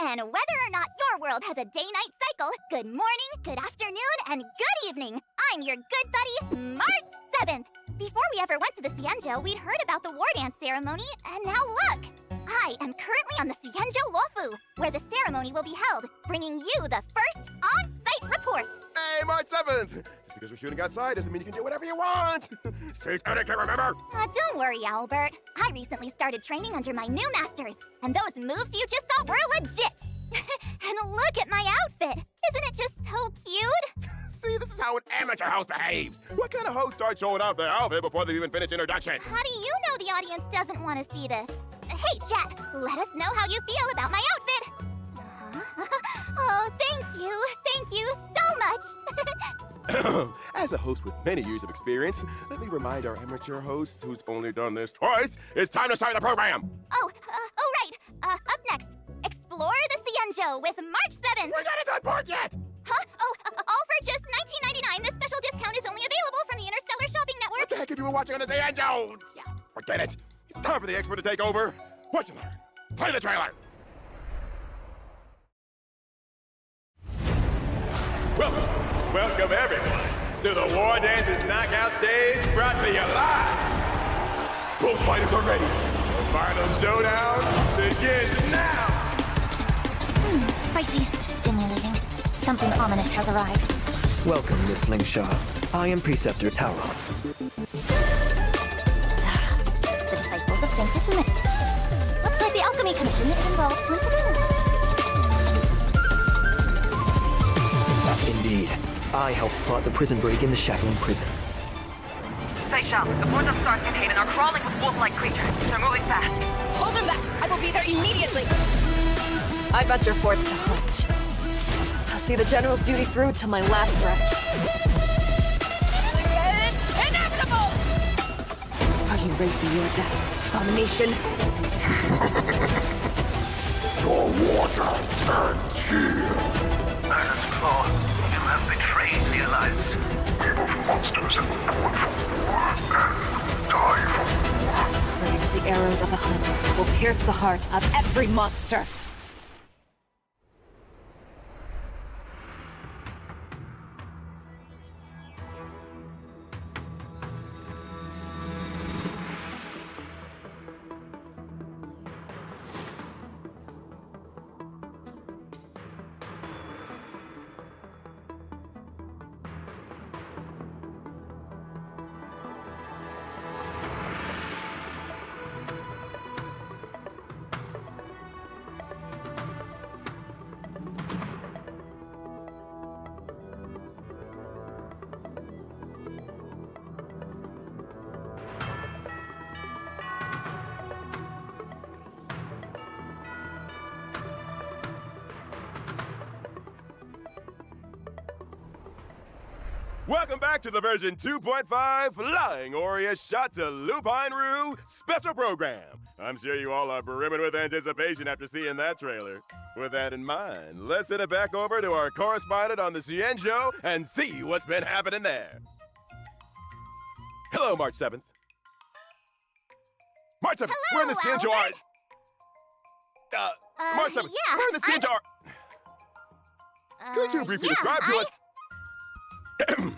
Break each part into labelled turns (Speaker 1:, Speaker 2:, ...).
Speaker 1: And whether or not your world has a day-night cycle, good morning, good afternoon, and good evening, I'm your good buddy, March 7th. Before we ever went to the Xianzhou, we'd heard about the war dance ceremony, and now look! I am currently on the Xianzhou Luofu, where the ceremony will be held, bringing you the first on-site report.
Speaker 2: Hey, March 7th! Just because we're shooting outside doesn't mean you can do whatever you want! Stay etiquette, remember?
Speaker 1: Don't worry, Albert. I recently started training under my new masters, and those moves you just saw were legit! And look at my outfit! Isn't it just so cute?
Speaker 2: See, this is how an amateur house behaves! What kind of host starts showing off their outfit before they even finish introduction?
Speaker 1: How do you know the audience doesn't want to see this? Hey, chat, let us know how you feel about my outfit! Oh, thank you so much!
Speaker 2: As a host with many years of experience, let me remind our amateur host, who's only done this twice, it's time to start the program!
Speaker 1: Oh, right. Up next, explore the Xianzhou with March 7th!
Speaker 2: We're not at that part yet!
Speaker 1: Huh? Oh, all for just $19.99. This special discount is only available from the Interstellar Shopping Network.
Speaker 2: What the heck have you been watching on the Ziaslaugh? Forget it. It's time for the expert to take over. What's the matter? Play the trailer. Welcome everyone to the War Dances Knockout Stage, brought to you live. Both fighters are ready. The final showdown begins now.
Speaker 3: Spicy, stimulating. Something ominous has arrived.
Speaker 4: Welcome, Miss Lingshaw. I am Preceptor Tauron.
Speaker 3: The disciples of Sanctus Minutes. Looks like the Alchemy Commission is involved once again.
Speaker 4: Indeed. I helped plot the prison break in the Shackling prison.
Speaker 5: Feisha, the boards of Stars Containment are crawling with wolf-like creatures. They're moving fast. Hold them back! I will be there immediately! I venture forth to hunt. I'll see the General's duty through till my last breath. It's inevitable! Are you ready for your death, abomination?
Speaker 6: Your water and shield. Iron's Claw, you have betrayed the Alliance. We both monsters and born for war and die for war.
Speaker 5: Pray that the arrows of the hunt will pierce the heart of every monster.
Speaker 2: Welcome back to the version 2.5 Flying Aureus Shot to Lupine Rue special program. I'm sure you all are brimming with anticipation after seeing that trailer. With that in mind, let's send it back over to our correspondent on the Xianzhou and see what's been happening there. Hello, March 7th. March 7th,
Speaker 1: Hello,
Speaker 2: we're in the Xianzhou
Speaker 1: Albert.
Speaker 2: March 7th,
Speaker 1: yeah,
Speaker 2: we're in the Xianzhou Could you briefly describe to us? Seems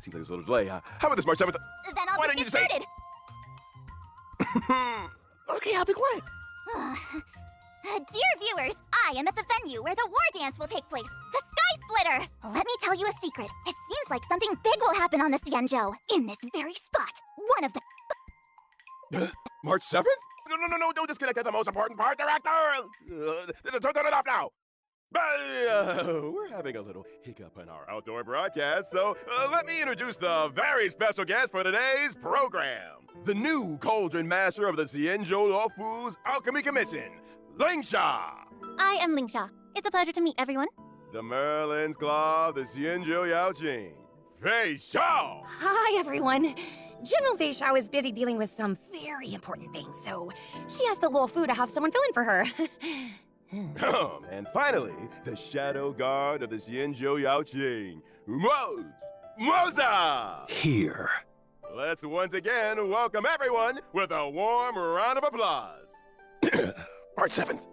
Speaker 2: like there's a little delay. How about this, March 7th?
Speaker 1: Then I'll
Speaker 2: Why
Speaker 1: just
Speaker 2: don't you
Speaker 1: get
Speaker 2: just say-
Speaker 1: started.
Speaker 2: Okay, I'll be quiet.
Speaker 1: Dear viewers, I am at the venue where the war dance will take place, the Sky Splitter. Let me tell you a secret. It seems like something big will happen on the Xianzhou, in this very spot. One of the...
Speaker 2: March 7th? No, don't disconnect at the most important part, director! Turn it off now! We're having a little hiccup in our outdoor broadcast, so let me introduce the very special guest for today's program. The new Cauldron Master of the Xianzhou Luofu's Alchemy Commission, Lingsha.
Speaker 3: I am Lingsha. It's a pleasure to meet everyone.
Speaker 2: The Merlin's Claw of the Xianzhou Yaoqing, Fei Xiao.
Speaker 7: Hi, everyone. General Fei Xiao is busy dealing with some very important things, so she asked the Luofu to have someone fill in for her.
Speaker 2: And finally, the Shadow Guard of the Xianzhou Yaoqing, Moza.
Speaker 4: Here.
Speaker 2: Let's once again welcome everyone with a warm round of applause. March 7th,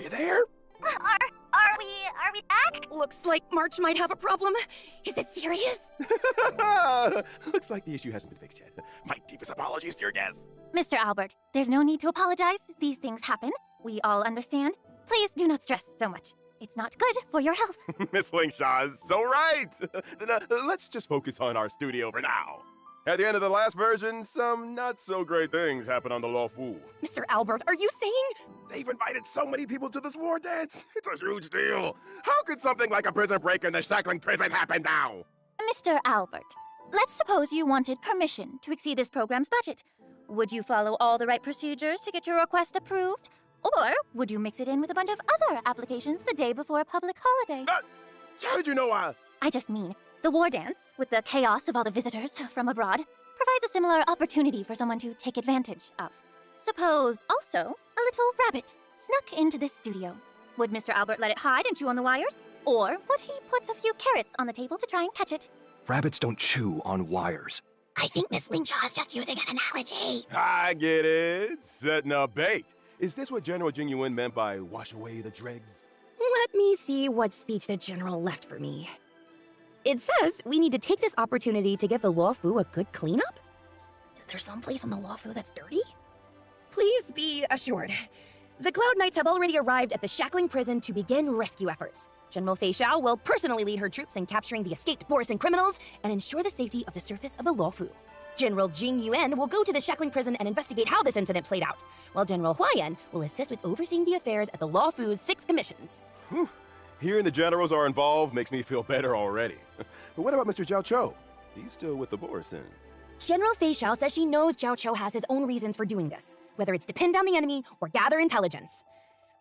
Speaker 2: you there?
Speaker 1: Are we back?
Speaker 7: Looks like March might have a problem. Is it serious?
Speaker 2: Looks like the issue hasn't been fixed yet. My deepest apologies to your guests.
Speaker 3: Mr. Albert, there's no need to apologize. These things happen. We all understand. Please do not stress so much. It's not good for your health.
Speaker 2: Miss Lingshaw is so right. Then let's just focus on our studio for now. At the end of the last version, some not-so-great things happened on the Lawfu.
Speaker 7: Mr. Albert, are you saying?
Speaker 2: They've invited so many people to this war dance. It's a huge deal. How could something like a prison break in the shackling prison happen now?
Speaker 3: Mr. Albert, let's suppose you wanted permission to exceed this program's budget. Would you follow all the right procedures to get your request approved? Or would you mix it in with a bunch of other applications the day before a public holiday?
Speaker 2: How did you know
Speaker 3: I just mean, the war dance, with the chaos of all the visitors from abroad, provides a similar opportunity for someone to take advantage of. Suppose, also, a little rabbit snuck into this studio. Would Mr. Albert let it hide and chew on the wires? Or would he put a few carrots on the table to try and catch it?
Speaker 4: Rabbits don't chew on wires.
Speaker 7: I think Miss Lingshaw is just using an analogy.
Speaker 2: I get it. Setting up bait. Is this what General Jing Yuan meant by wash away the dregs?
Speaker 7: Let me see what speech the general left for me. It says we need to take this opportunity to give the Lawfu a good cleanup? Is there some place on the Lawfu that's dirty? Please be assured. The Cloud Knights have already arrived at the shackling prison to begin rescue efforts. General Fei Xiao will personally lead her troops in capturing the escaped Borisan criminals and ensure the safety of the surface of the Lawfu. General Jing Yuan will go to the shackling prison and investigate how this incident played out, while General Huayan will assist with overseeing the affairs at the Lawfu's 6 commissions.
Speaker 2: Whew. Hearing the generals are involved makes me feel better already. But what about Mr. Zhao Cho? He's still with the Borisan.
Speaker 7: General Fei Xiao says she knows Zhao Cho has his own reasons for doing this, whether it's to pin down the enemy or gather intelligence.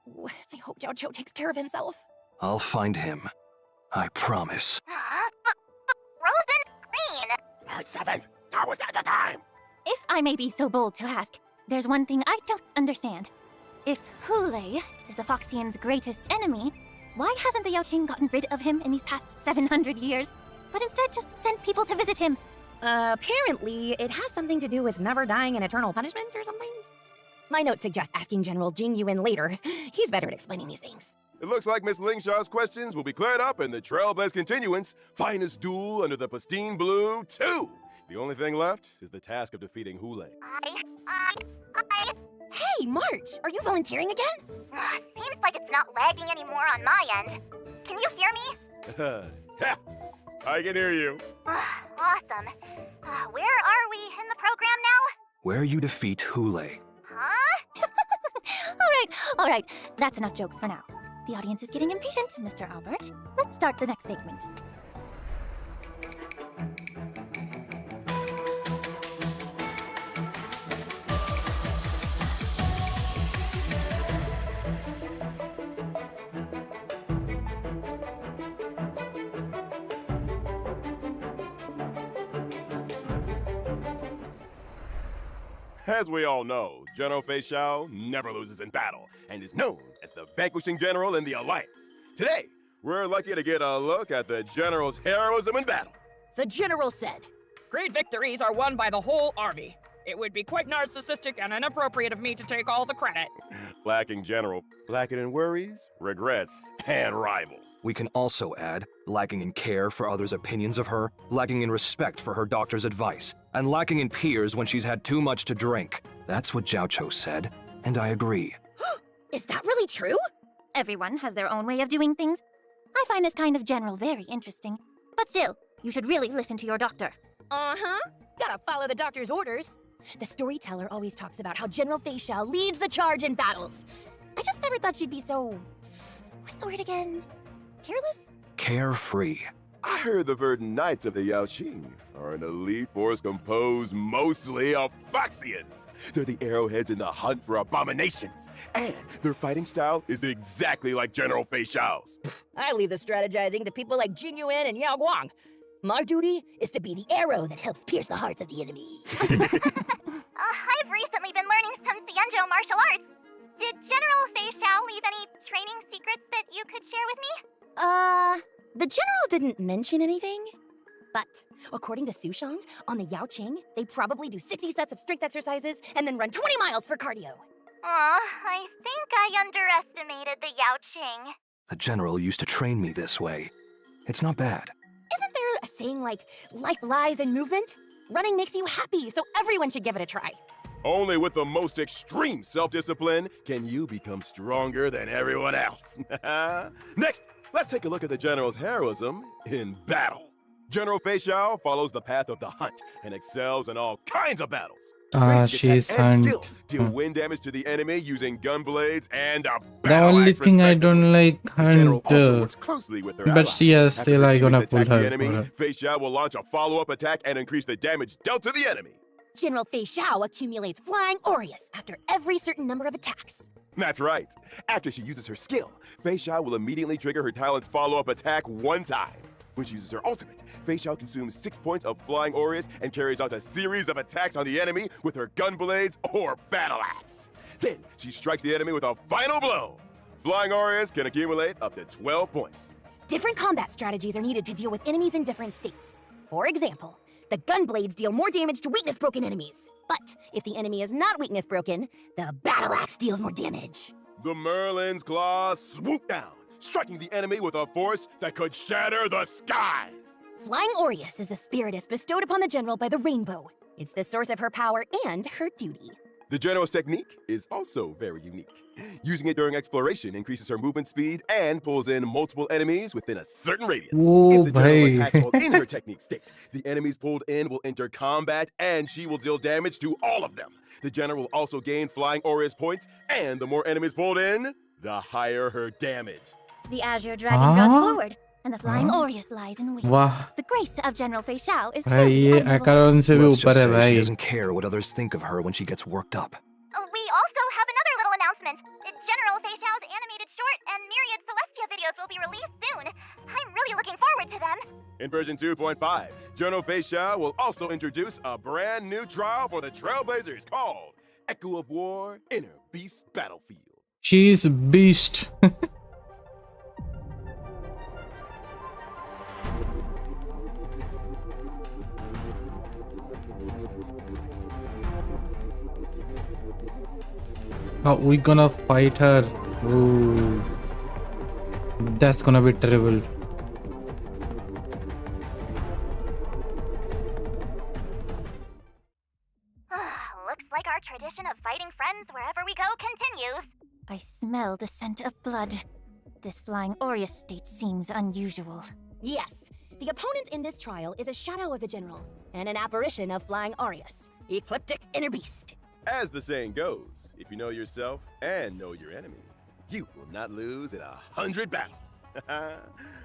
Speaker 7: Ooh, I hope Zhao Cho takes care of himself.
Speaker 4: I'll find him. I promise.
Speaker 1: Frozen green.
Speaker 2: March 7th. Now was not the time.
Speaker 3: If I may be so bold to ask, there's one thing I don't understand. If Hulei is the Foxian's greatest enemy, why hasn't the Yaoqing gotten rid of him in these past 700 years, but instead just sent people to visit him?
Speaker 7: Apparently, it has something to do with never dying in eternal punishment or something. My notes suggest asking General Jing Yuan later. He's better at explaining these things.
Speaker 2: It looks like Miss Lingshaw's questions will be cleared up in the Trailblaze Continuance Finest Duel under the Pristine Blue 2. The only thing left is the task of defeating Hulei.
Speaker 7: Hey, March, are you volunteering again?
Speaker 1: Seems like it's not lagging anymore on my end. Can you hear me?
Speaker 2: Ha! I can hear you.
Speaker 1: Awesome. Where are we in the program now?
Speaker 4: Where you defeat Hulei.
Speaker 1: Huh?
Speaker 3: All right, that's enough jokes for now. The audience is getting impatient, Mr. Albert. Let's start the next segment.
Speaker 2: As we all know, General Fei Xiao never loses in battle and is known as the vanquishing general in the Alliance. Today, we're lucky to get a look at the general's heroism in battle.
Speaker 7: The general said,
Speaker 8: Great victories are won by the whole army. It would be quite narcissistic and inappropriate of me to take all the credit.
Speaker 2: Lacking general, lacking in worries, regrets, and rivals.
Speaker 4: We can also add, lacking in care for others' opinions of her, lacking in respect for her doctor's advice, and lacking in peers when she's had too much to drink. That's what Zhao Cho said, and I agree.
Speaker 7: Is that really true?
Speaker 3: Everyone has their own way of doing things. I find this kind of general very interesting. But still, you should really listen to your doctor.
Speaker 7: Uh-huh. Gotta follow the doctor's orders. The storyteller always talks about how General Fei Xiao leads the charge in battles. I just never thought she'd be so... What's the word again? Careless?
Speaker 4: Carefree.
Speaker 2: I heard the Verdant Knights of the Yaoqing are an elite force composed mostly of Foxians. They're the arrowheads in the hunt for abominations, and their fighting style is exactly like General Fei Xiao's.
Speaker 7: I leave the strategizing to people like Jing Yuan and Yao Guang. My duty is to be the arrow that helps pierce the hearts of the enemy.
Speaker 1: I've recently been learning some Xianzhou martial arts. Did General Fei Xiao leave any training secrets that you could share with me?
Speaker 7: The general didn't mention anything. But according to Sushang, on the Yaoqing, they probably do 60 sets of strength exercises and then run 20 miles for cardio.
Speaker 1: I think I underestimated the Yaoqing.
Speaker 4: The general used to train me this way. It's not bad.
Speaker 7: Isn't there a saying like, life lies in movement? Running makes you happy, so everyone should give it a try.
Speaker 2: Only with the most extreme self-discipline can you become stronger than everyone else. Next, let's take a look at the general's heroism in battle. General Fei Xiao follows the path of the hunt and excels in all kinds of battles.
Speaker 9: She's
Speaker 2: and skill
Speaker 9: hunt.
Speaker 2: deal wind damage to the enemy using gun blades and a
Speaker 9: The
Speaker 2: battle
Speaker 9: only
Speaker 2: axe,
Speaker 9: thing I
Speaker 2: respectively.
Speaker 9: don't like
Speaker 2: The general
Speaker 9: hunt,
Speaker 2: also works closely with their
Speaker 9: but
Speaker 2: allies.
Speaker 9: yeah,
Speaker 2: After
Speaker 9: still
Speaker 2: the
Speaker 9: I gonna
Speaker 2: teammates
Speaker 9: pull
Speaker 2: attack the
Speaker 9: her.
Speaker 2: enemy, Fei Xiao will launch a follow-up attack and increase the damage dealt to the enemy.
Speaker 7: General Fei Xiao accumulates flying aureus after every certain number of attacks.
Speaker 2: That's right. After she uses her skill, Fei Xiao will immediately trigger her talent's follow-up attack one time. When she uses her ultimate, Fei Xiao consumes 6 points of flying aureus and carries out a series of attacks on the enemy with her gun blades or battle axe. Then she strikes the enemy with a final blow. Flying aureus can accumulate up to 12 points.
Speaker 7: Different combat strategies are needed to deal with enemies in different states. For example, the gun blades deal more damage to weakness-broken enemies. But if the enemy is not weakness-broken, the battle axe deals more damage.
Speaker 2: The Merlin's claw swoop down, striking the enemy with a force that could shatter the skies.
Speaker 7: Flying aureus is the spiritus bestowed upon the general by the rainbow. It's the source of her power and her duty.
Speaker 2: The general's technique is also very unique. Using it during exploration increases her movement speed and pulls in multiple enemies within a certain radius.
Speaker 9: Oh,
Speaker 2: If the general
Speaker 9: bhai.
Speaker 2: attacks while in her technique state, the enemies pulled in will enter combat and she will deal damage to all of them. The general will also gain flying aureus points, and the more enemies pulled in, the higher her damage.
Speaker 3: The azure dragon draws
Speaker 9: Ah?
Speaker 3: forward, and the flying aureus lies in wait.
Speaker 9: वाह
Speaker 3: The grace of General Fei Xiao is
Speaker 9: भाई
Speaker 3: very
Speaker 9: ये
Speaker 3: admirable.
Speaker 9: आकारों से भी
Speaker 4: Let's
Speaker 9: ऊपर
Speaker 4: just
Speaker 9: है
Speaker 4: say she
Speaker 9: भाई.
Speaker 4: doesn't care what others think of her when she gets worked up.
Speaker 1: We also have another little announcement. General Fei Xiao's animated short and myriad Celestia videos will be released soon. I'm really looking forward to them.
Speaker 2: In version 2.5, General Fei Xiao will also introduce a brand new trial for the Trailblazers called Echo of War Inner Beast Battlefield.
Speaker 9: She's beast. How we gonna fight her? Ooh. That's gonna be terrible.
Speaker 1: Looks like our tradition of fighting friends wherever we go continues.
Speaker 3: I smell the scent of blood. This flying aureus state seems unusual.
Speaker 7: Yes, the opponent in this trial is a shadow of the general and an apparition of flying aureus, ecliptic inner beast.
Speaker 2: As the saying goes, if you know yourself and know your enemy, you will not lose in 100 battles.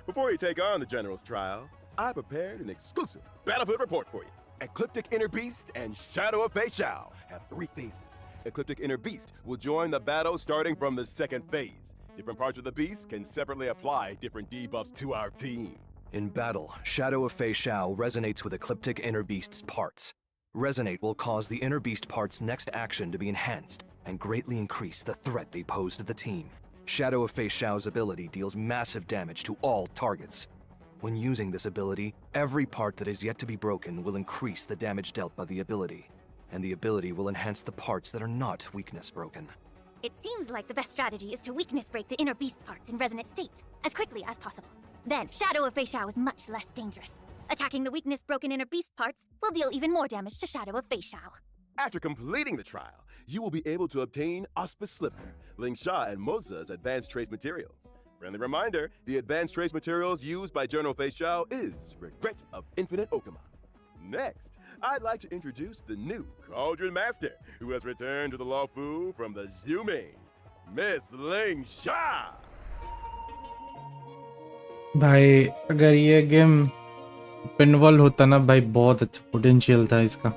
Speaker 2: Before you take on the General's trial, I prepared an exclusive battlefield report for you. Ecliptic Inner Beast and Shadow of Fei Xiao have 3 phases. Ecliptic Inner Beast will join the battle starting from the 2nd phase. Different parts of the beast can separately apply different debuffs to our team.
Speaker 4: In battle, Shadow of Fei Xiao resonates with Ecliptic Inner Beast's parts. Resonate will cause the Inner Beast part's next action to be enhanced and greatly increase the threat they pose to the team. Shadow of Fei Xiao's ability deals massive damage to all targets. When using this ability, every part that is yet to be broken will increase the damage dealt by the ability, and the ability will enhance the parts that are not weakness broken.
Speaker 3: It seems like the best strategy is to weakness break the inner beast parts in resonant states as quickly as possible. Then, Shadow of Fei Xiao is much less dangerous. Attacking the weakness broken inner beast parts will deal even more damage to Shadow of Fei Xiao.
Speaker 2: After completing the trial, you will be able to obtain Auspice Sliver, Ling Sha and Moza's advanced trace materials. Friendly reminder, the advanced trace materials used by General Fei Xiao is Regret of Infinite Okama. Next, I'd like to introduce the new Cauldron Master, who has returned to the Law Fu from the Xiuming, Miss Ling Sha.
Speaker 9: भाई अगर ये game पिनवॉल होता ना भाई बहुत अच्छा potential था इसका.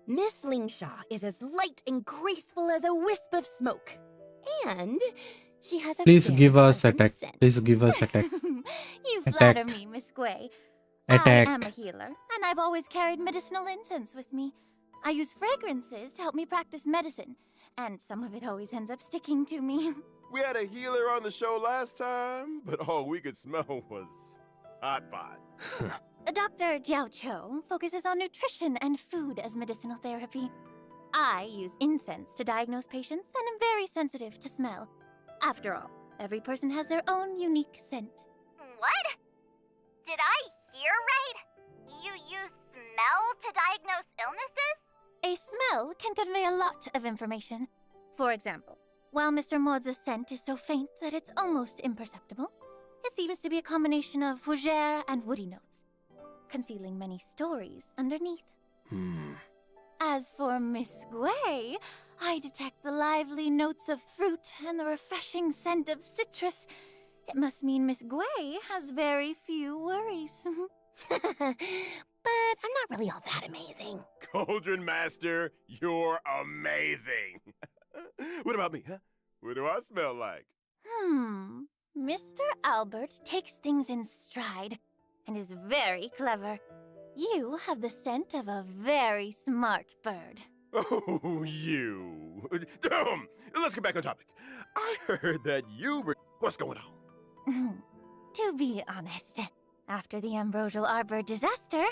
Speaker 7: Miss Ling Sha is as light and graceful as a wisp of smoke. And she has a
Speaker 9: Please
Speaker 7: very
Speaker 9: give us
Speaker 7: pleasant
Speaker 9: attack.
Speaker 7: scent.
Speaker 9: Please give us attack.
Speaker 3: You flatter
Speaker 9: Attack.
Speaker 3: me, Miss Gui.
Speaker 9: Attack.
Speaker 3: I am a healer, and I've always carried medicinal incense with me. I use fragrances to help me practice medicine, and some of it always ends up sticking to me.
Speaker 2: We had a healer on the show last time, but all we could smell was hot pot.
Speaker 3: Dr. Jiao Cho focuses on nutrition and food as medicinal therapy. I use incense to diagnose patients and am very sensitive to smell. After all, every person has their own unique scent.
Speaker 1: What? Did I hear right? You use smell to diagnose illnesses?
Speaker 3: A smell can convey a lot of information. For example, while Mr. Maud's scent is so faint that it's almost imperceptible, it seems to be a combination of fougere and woody notes, concealing many stories underneath. As for Miss Gwei, I detect the lively notes of fruit and the refreshing scent of citrus. It must mean Miss Gwei has very few worries.
Speaker 7: But I'm not really all that amazing.
Speaker 2: Cauldron Master, you're amazing. What about me, huh? What do I smell like?
Speaker 3: Mr. Albert takes things in stride and is very clever. You have the scent of a very smart bird.
Speaker 2: Oh, you. Let's get back on topic. I heard that you were... What's going on?
Speaker 3: To be honest, after the Ambrosial Arbor disaster,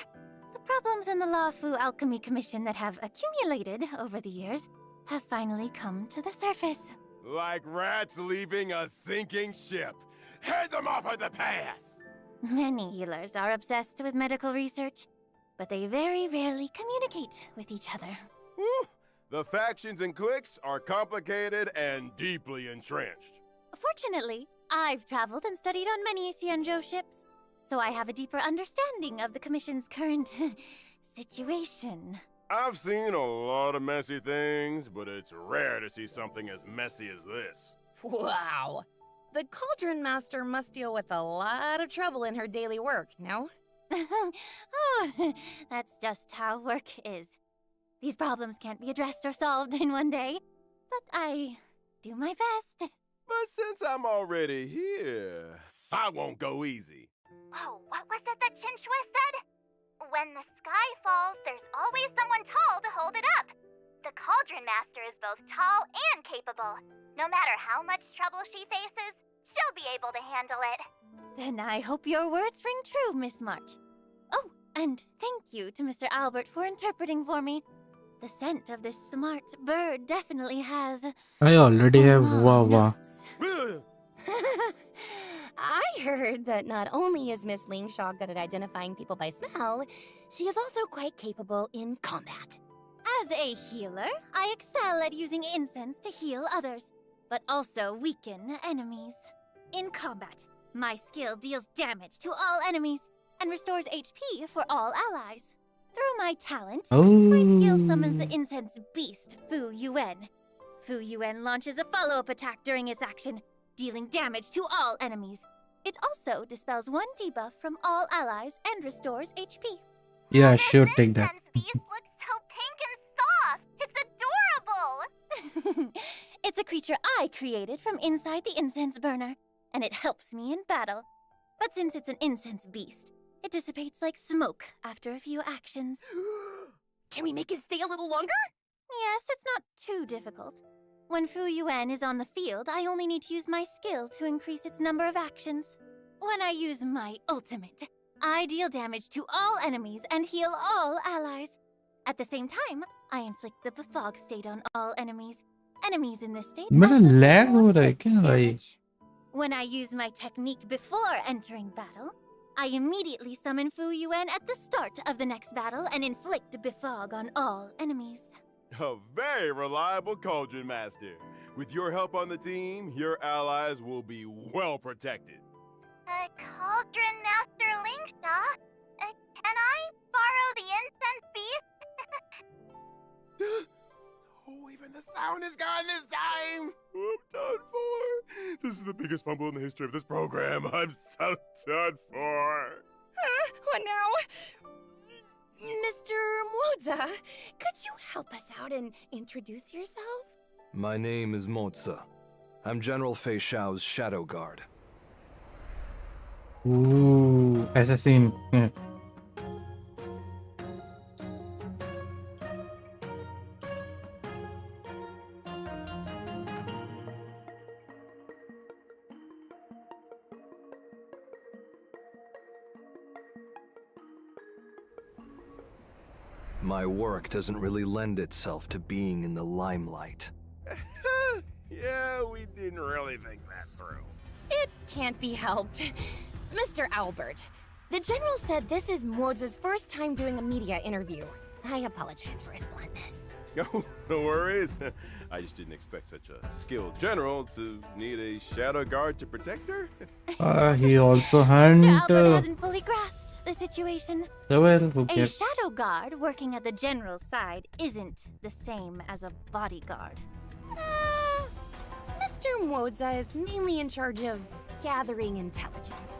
Speaker 3: the problems in the Lawfu Alchemy Commission that have accumulated over the years have finally come to the surface.
Speaker 2: Like rats leaving a sinking ship. Head them off at the pass!
Speaker 3: Many healers are obsessed with medical research, but they very rarely communicate with each other.
Speaker 2: Whew. The factions and cliques are complicated and deeply entrenched.
Speaker 3: Fortunately, I've traveled and studied on many Xianzhou ships, so I have a deeper understanding of the Commission's current situation.
Speaker 2: I've seen a lot of messy things, but it's rare to see something as messy as this.
Speaker 7: Wow. The Cauldron Master must deal with a lot of trouble in her daily work, no?
Speaker 3: Oh, that's just how work is. These problems can't be addressed or solved in one day, but I do my best.
Speaker 2: But since I'm already here, I won't go easy.
Speaker 1: Oh, what was it that Chinchua said? When the sky falls, there's always someone tall to hold it up. The Cauldron Master is both tall and capable. No matter how much trouble she faces, she'll be able to handle it.
Speaker 3: Then I hope your words ring true, Miss March. Oh, and thank you to Mr. Albert for interpreting for me. The scent of this smart bird definitely has...
Speaker 9: I already have Wawa.
Speaker 7: I heard that not only is Miss Ling Shaw good at identifying people by smell, she is also quite capable in combat.
Speaker 3: As a healer, I excel at using incense to heal others, but also weaken enemies. In combat, my skill deals damage to all enemies and restores HP for all allies. Through my talent, my skill summons the incense beast, Fu Yuan. Fu Yuan launches a follow-up attack during its action, dealing damage to all enemies. It also dispels one debuff from all allies and restores HP.
Speaker 9: Yeah, sure, take that.
Speaker 1: Incense beast looks so pink and soft. It's adorable.
Speaker 3: It's a creature I created from inside the incense burner, and it helps me in battle. But since it's an incense beast, it dissipates like smoke after a few actions.
Speaker 7: Can we make it stay a little longer?
Speaker 3: Yes, it's not too difficult. When Fu Yuan is on the field, I only need to use my skill to increase its number of actions. When I use my ultimate, I deal damage to all enemies and heal all allies. At the same time, I inflict the befog state on all enemies. Enemies in this state
Speaker 9: मेरा
Speaker 3: also take
Speaker 9: lag हो
Speaker 3: more
Speaker 9: रहा है क्या भाई?
Speaker 3: damage. When I use my technique before entering battle, I immediately summon Fu Yuan at the start of the next battle and inflict befog on all enemies.
Speaker 2: A very reliable Cauldron Master. With your help on the team, your allies will be well protected.
Speaker 1: Cauldron Master Lingsha, can I borrow the incense beast?
Speaker 2: Oh, even the sound is gone this time! I'm done for. This is the biggest fumble in the history of this program. I'm so done for.
Speaker 7: What now? Mr. Moza, could you help us out and introduce yourself?
Speaker 4: My name is Moza. I'm General Fei Shao's Shadow Guard.
Speaker 9: Ooh, assassin. Yeah.
Speaker 4: My work doesn't really lend itself to being in the limelight.
Speaker 2: Yeah, we didn't really think that through.
Speaker 7: It can't be helped. Mr. Albert, the General said this is Mods' first time doing a media interview. I apologize for his bluntness.
Speaker 2: No, no worries. I just didn't expect such a skilled general to need a shadow guard to protect her.
Speaker 9: He also
Speaker 3: Mr.
Speaker 9: hadn't.
Speaker 3: Albert hasn't fully grasped the situation.
Speaker 9: Well, who
Speaker 3: A
Speaker 9: cares?
Speaker 3: shadow guard working at the general's side isn't the same as a bodyguard.
Speaker 7: Mr. Moza is mainly in charge of gathering intelligence.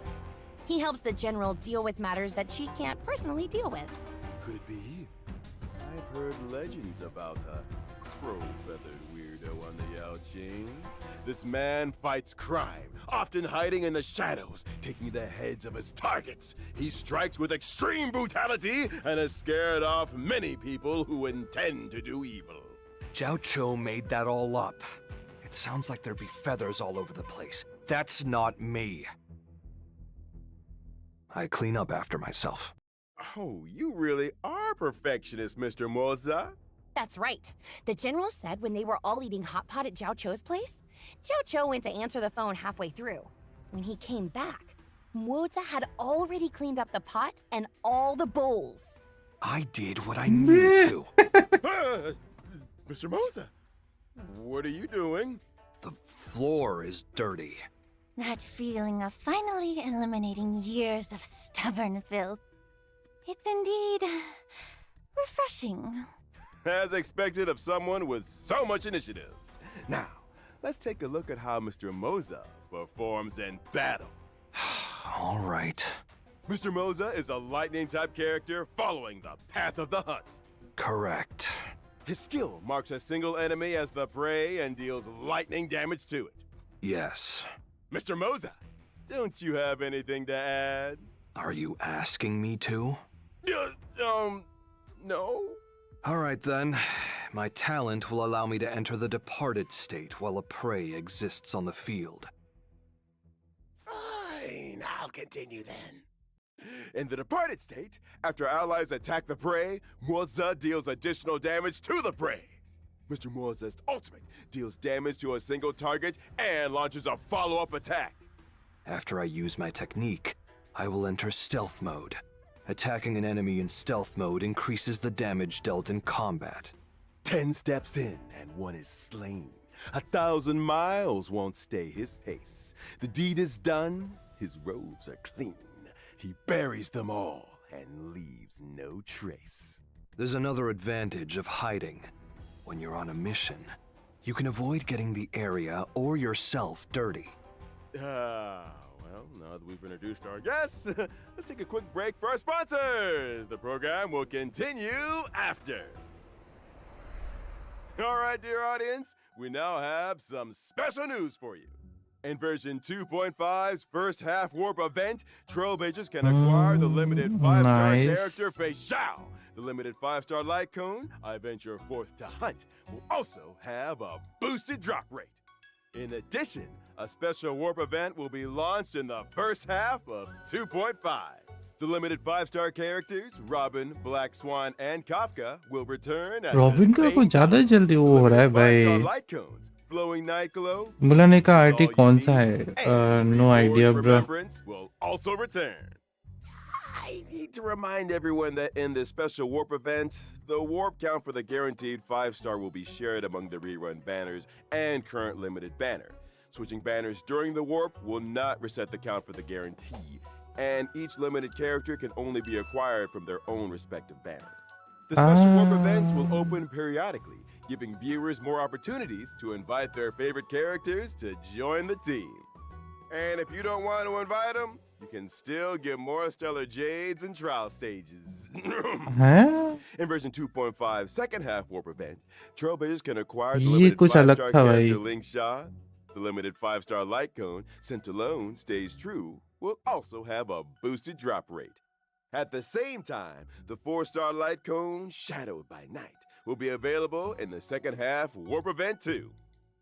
Speaker 7: He helps the General deal with matters that she can't personally deal with.
Speaker 2: Could it be? I've heard legends about a crow-feathered weirdo on the Yao chain. This man fights crime, often hiding in the shadows, taking the heads of his targets. He strikes with extreme brutality and has scared off many people who intend to do evil.
Speaker 4: Zhao Cho made that all up. It sounds like there'd be feathers all over the place. That's not me. I clean up after myself.
Speaker 2: Oh, you really are perfectionist, Mr. Moza.
Speaker 7: That's right. The General said when they were all eating hot pot at Zhao Cho's place, Zhao Cho went to answer the phone halfway through. When he came back, Moza had already cleaned up the pot and all the bowls.
Speaker 4: I did what I needed to.
Speaker 2: Mr. Moza, what are you doing?
Speaker 4: The floor is dirty.
Speaker 3: That feeling of finally eliminating years of stubborn filth. It's indeed refreshing.
Speaker 2: As expected of someone with so much initiative. Now, let's take a look at how Mr. Moza performs in battle.
Speaker 4: All right.
Speaker 2: Mr. Moza is a lightning-type character following the path of the hunt.
Speaker 4: Correct.
Speaker 2: His skill marks a single enemy as the prey and deals lightning damage to it.
Speaker 4: Yes.
Speaker 2: Mr. Moza, don't you have anything to add?
Speaker 4: Are you asking me to?
Speaker 2: No?
Speaker 4: All right then. My talent will allow me to enter the departed state while a prey exists on the field.
Speaker 2: Fine, I'll continue then. In the departed state, after allies attack the prey, Moza deals additional damage to the prey. Mr. Moza's ultimate deals damage to a single target and launches a follow-up attack.
Speaker 4: After I use my technique, I will enter stealth mode. Attacking an enemy in stealth mode increases the damage dealt in combat.
Speaker 2: 10 steps in and one is slain. 1,000 miles won't stay his pace. The deed is done, his robes are clean. He buries them all and leaves no trace.
Speaker 4: There's another advantage of hiding. When you're on a mission, you can avoid getting the area or yourself dirty.
Speaker 2: Well, now that we've introduced our guests, let's take a quick break for our sponsors. The program will continue after. All right, dear audience, we now have some special news for you. In version 2.5's first half warp event, Trailblazers can acquire the limited 5-star
Speaker 9: nice.
Speaker 2: character Fei Xiao. The limited 5-star light cone, I venture forth to hunt, will also have a boosted drop rate. In addition, a special warp event will be launched in the first half of 2.5. The limited 5-star characters, Robin, Black Swan, and Kafka, will return at
Speaker 9: robin
Speaker 2: the
Speaker 9: का
Speaker 2: same
Speaker 9: कुछ ज्यादा जल्दी वो हो रहा है
Speaker 2: 5-star
Speaker 9: भाई.
Speaker 2: light cones, glowing night glow,
Speaker 9: बुलाने का
Speaker 2: all
Speaker 9: आरटी
Speaker 2: you
Speaker 9: कौन
Speaker 2: need,
Speaker 9: सा है?
Speaker 2: and
Speaker 9: No idea,
Speaker 2: Forged
Speaker 9: bro.
Speaker 2: Remembrance will also return. I need to remind everyone that in this special warp event, the warp count for the guaranteed 5-star will be shared among the rerun banners and current limited banner. Switching banners during the warp will not reset the count for the guarantee, and each limited character can only be acquired from their own respective banner. The special warp events will open periodically, giving viewers more opportunities to invite their favorite characters to join the team. And if you don't want to invite them, you can still get more Stellar Jades and trial stages.
Speaker 9: हैं?
Speaker 2: In version 2.5 second half warp event, Trailblazers can acquire the
Speaker 9: ये
Speaker 2: limited
Speaker 9: कुछ अलग
Speaker 2: 5-star
Speaker 9: था भाई.
Speaker 2: character Ling Sha. The limited 5-star light cone, Sent Alone Stays True, will also have a boosted drop rate. At the same time, the 4-star light cone, Shadowed by Night, will be available in the second half warp event too.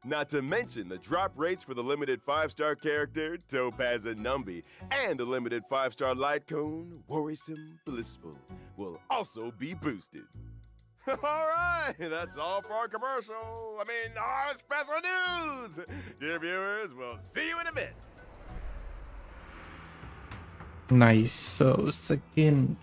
Speaker 2: Not to mention the drop rates for the limited 5-star character, Topaz and Numby, and the limited 5-star light cone, Worrisome Blissful, will also be boosted. All right, that's all for our commercial. Our special news. Dear viewers, we'll see you in a bit.
Speaker 9: Nice. So second.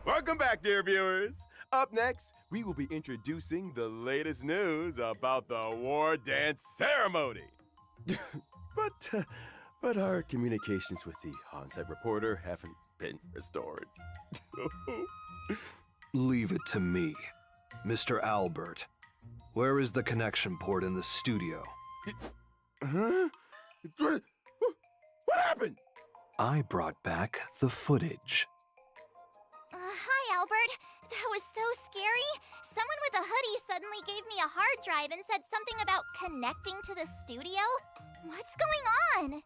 Speaker 2: Welcome back, dear viewers. Up next, we will be introducing the latest news about the war dance ceremony. but our communications with the on-site reporter haven't been restored.
Speaker 4: Leave it to me. Mr. Albert, where is the connection port in the studio?
Speaker 2: Huh? What happened?
Speaker 4: I brought back the footage.
Speaker 1: Hi, Albert. That was so scary. Someone with a hoodie suddenly gave me a hard drive and said something about connecting to the studio. What's going on?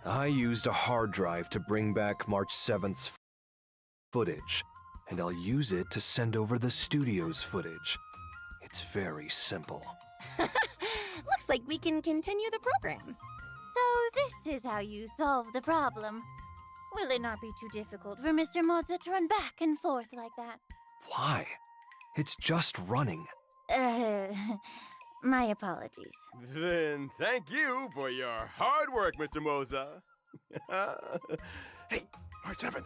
Speaker 4: I used a hard drive to bring back March 7th's footage, and I'll use it to send over the studio's footage. It's very simple.
Speaker 7: Looks like we can continue the program.
Speaker 3: So this is how you solve the problem. Will it not be too difficult for Mr. Mozart to run back and forth like that?
Speaker 4: Why? It's just running.
Speaker 3: My apologies.
Speaker 2: Then thank you for your hard work, Mr. Moza. Hey, March 7th,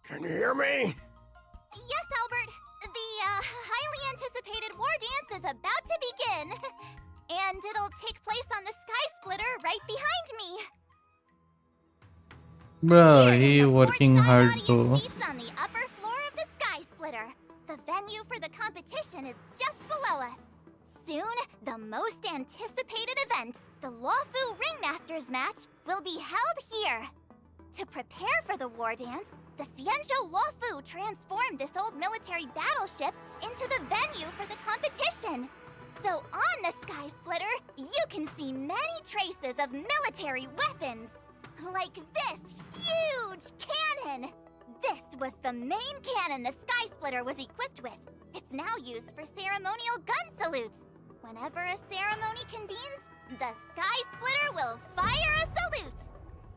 Speaker 2: can you hear me?
Speaker 1: Yes, Albert. The highly anticipated war dance is about to begin. And it'll take place on the Sky Splitter right behind me.
Speaker 9: Bro,
Speaker 1: We're in
Speaker 9: he
Speaker 1: the
Speaker 9: working
Speaker 1: courtside
Speaker 9: hard
Speaker 1: audience
Speaker 9: though.
Speaker 1: seats on the upper floor of the Sky Splitter. The venue for the competition is just below us. Soon, the most anticipated event, the Lawfu Ringmasters match, will be held here. To prepare for the war dance, the Xianzhou Lawfu transformed this old military battleship into the venue for the competition. So on the Sky Splitter, you can see many traces of military weapons. Like this huge cannon! This was the main cannon the Sky Splitter was equipped with. It's now used for ceremonial gun salutes. Whenever a ceremony convenes, the Sky Splitter will fire a salute!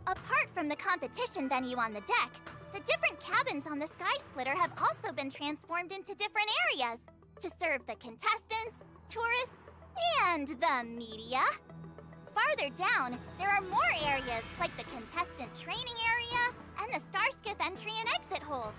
Speaker 1: Apart from the competition venue on the deck, the different cabins on the Sky Splitter have also been transformed into different areas to serve the contestants, tourists, and the media. Farther down, there are more areas like the contestant training area and the Starskiff entry and exit hold.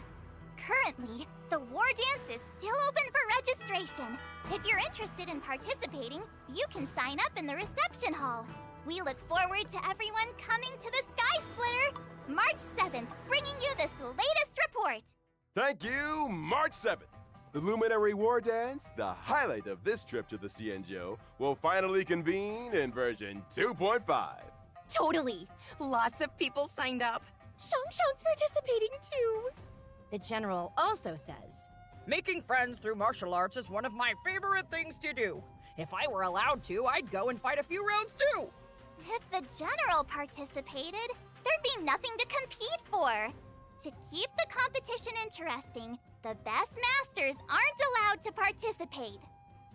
Speaker 1: Currently, the war dance is still open for registration. If you're interested in participating, you can sign up in the reception hall. We look forward to everyone coming to the Sky Splitter, March 7th, bringing you this latest report.
Speaker 2: Thank you, March 7th. The Luminary War Dance, the highlight of this trip to the Xianzhou, will finally convene in version 2.5.
Speaker 7: Totally. Lots of people signed up. Shangshang's participating too. The general also says,
Speaker 8: Making friends through martial arts is one of my favorite things to do. If I were allowed to, I'd go and fight a few rounds too.
Speaker 1: If the general participated, there'd be nothing to compete for. To keep the competition interesting, the best masters aren't allowed to participate.